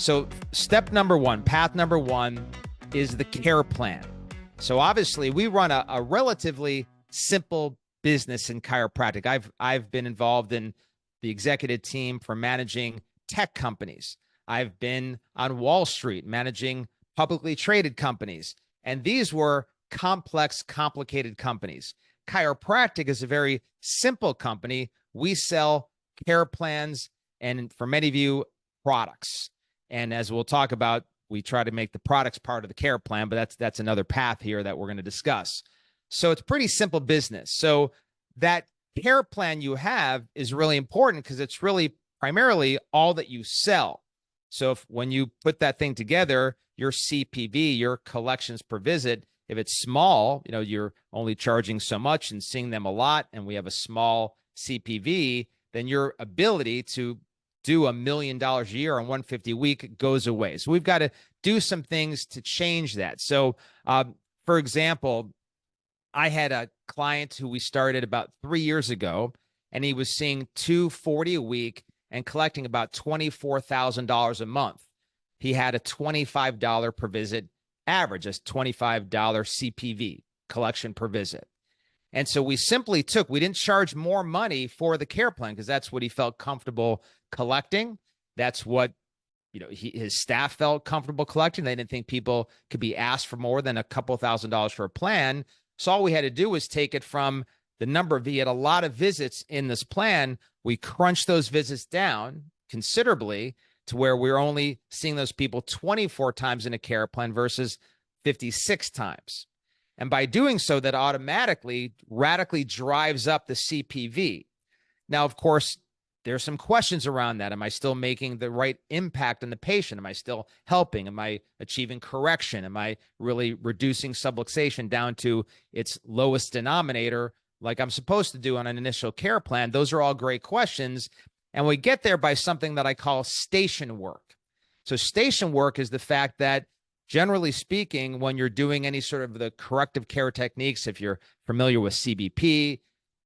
So step number one, path number one is the care plan. So obviously we run a relatively simple business in chiropractic. I've been involved in the executive team for managing tech companies. I've been on Wall Street managing publicly traded companies. And these were complex, complicated companies. Chiropractic is a very simple company. We sell care plans and, for many of you, products. And as we'll talk about, we try to make the products part of the care plan, but that's another path here that we're going to discuss. So it's pretty simple business. So that care plan you have is really important because it's really primarily all that you sell. So when you put that thing together, your CPV, your collections per visit, if it's small, you're only charging so much and seeing them a lot, and we have a small CPV, then your ability to do $1 million a year on 150 a week goes away. So we've got to do some things to change that. So, for example, I had a client who we started about 3 years ago, and he was seeing $240 a week and collecting about $24,000 a month. He had a $25 per visit average, a $25 CPV collection per visit. And so we didn't charge more money for the care plan because that's what he felt comfortable collecting. That's what his staff felt comfortable collecting. They didn't think people could be asked for more than a couple $1,000s for a plan. So all we had to do was take it from the number he had a lot of visits in this plan. We crunched those visits down considerably to where we're only seeing those people 24 times in a care plan versus 56 times. And by doing so, that automatically radically drives up the CPV. Now, of course, there's some questions around that. Am I still making the right impact on the patient? Am I still helping? Am I achieving correction? Am I really reducing subluxation down to its lowest denominator like I'm supposed to do on an initial care plan? Those are all great questions. And we get there by something that I call station work. So station work is the fact that, generally speaking, when you're doing any sort of the corrective care techniques, if you're familiar with CBP,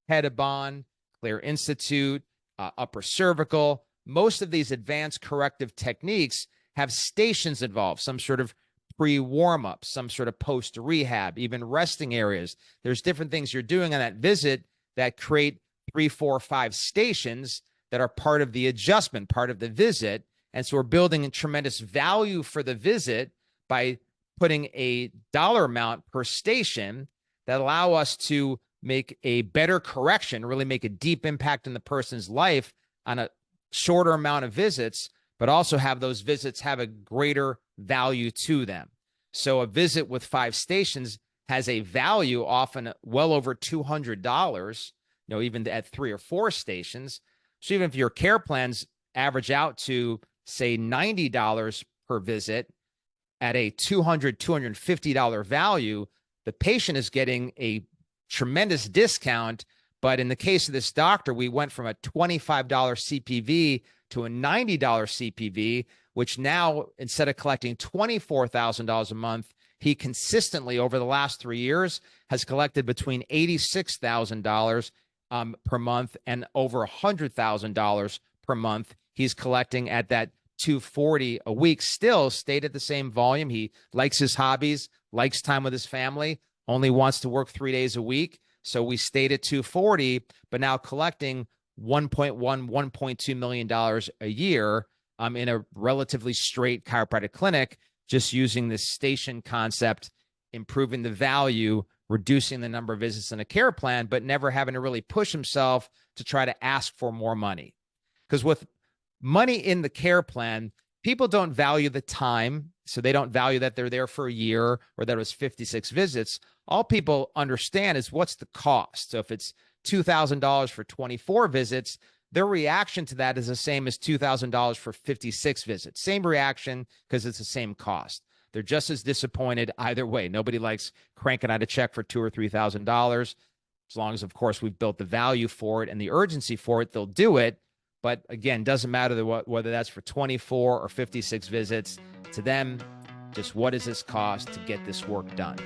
Hedabon, Clear Institute, upper cervical, most of these advanced corrective techniques have stations involved, some sort of pre-warm-up, some sort of post-rehab, even resting areas. There's different things you're doing on that visit that create 3, 4, 5 stations that are part of the adjustment, part of the visit. And so we're building a tremendous value for the visit by putting a dollar amount per station that allow us to make a better correction, really make a deep impact in the person's life on a shorter amount of visits, but also have those visits have a greater value to them. So a visit with 5 stations has a value often well over $200, even at 3 or 4 stations. So even if your care plans average out to, say, $90 per visit at a $200, $250 value, the patient is getting a tremendous discount. But in the case of this doctor, we went from a $25 CPV to a $90 CPV, which now, instead of collecting $24,000 a month, he consistently over the last 3 years has collected between $86,000 per month and over $100,000 per month. He's collecting at that $240 a week, still stayed at the same volume. He likes his hobbies, likes time with his family, only wants to work 3 days a week. So we stayed at $240, but now collecting $1.1, $1.2 million a year in a relatively straight chiropractic clinic, just using this station concept, improving the value, reducing the number of visits in a care plan, but never having to really push himself to try to ask for more money. Because with money in the care plan, people don't value the time. So they don't value that they're there for a year or that it was 56 visits. All people understand is what's the cost. So if it's $2,000 for 24 visits, their reaction to that is the same as $2,000 for 56 visits. Same reaction because it's the same cost. They're just as disappointed either way. Nobody likes cranking out a check for $2,000 or $3,000. As long as, of course, we've built the value for it and the urgency for it, they'll do it. But again, doesn't matter whether that's for 24 or 56 visits. To them, just what does this cost to get this work done?